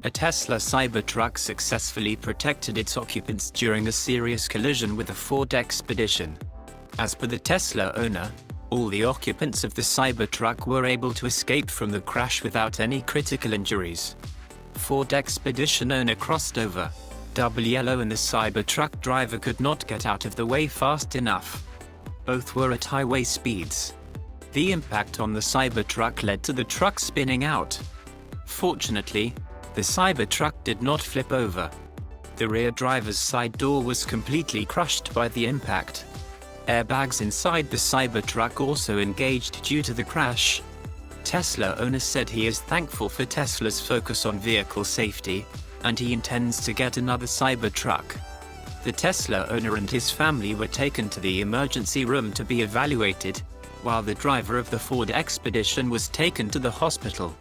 A Tesla Cybertruck successfully protected its occupants during a serious collision with a Ford Expedition. As per the Tesla owner, all the occupants of the Cybertruck were able to escape from the crash without any critical injuries. Ford Expedition owner crossed over. Yellow and the Cybertruck driver could not get out of the way fast enough. Both were at highway speeds. The impact on the Cybertruck led to the truck spinning out. Fortunately, the Cybertruck did not flip over. The rear driver's side door was completely crushed by the impact. Airbags inside the Cybertruck also engaged due to the crash. Tesla owner said he is thankful for Tesla's focus on vehicle safety, and he intends to get another Cybertruck. The Tesla owner and his family were taken to the emergency room to be evaluated, while the driver of the Ford Expedition was taken to the hospital.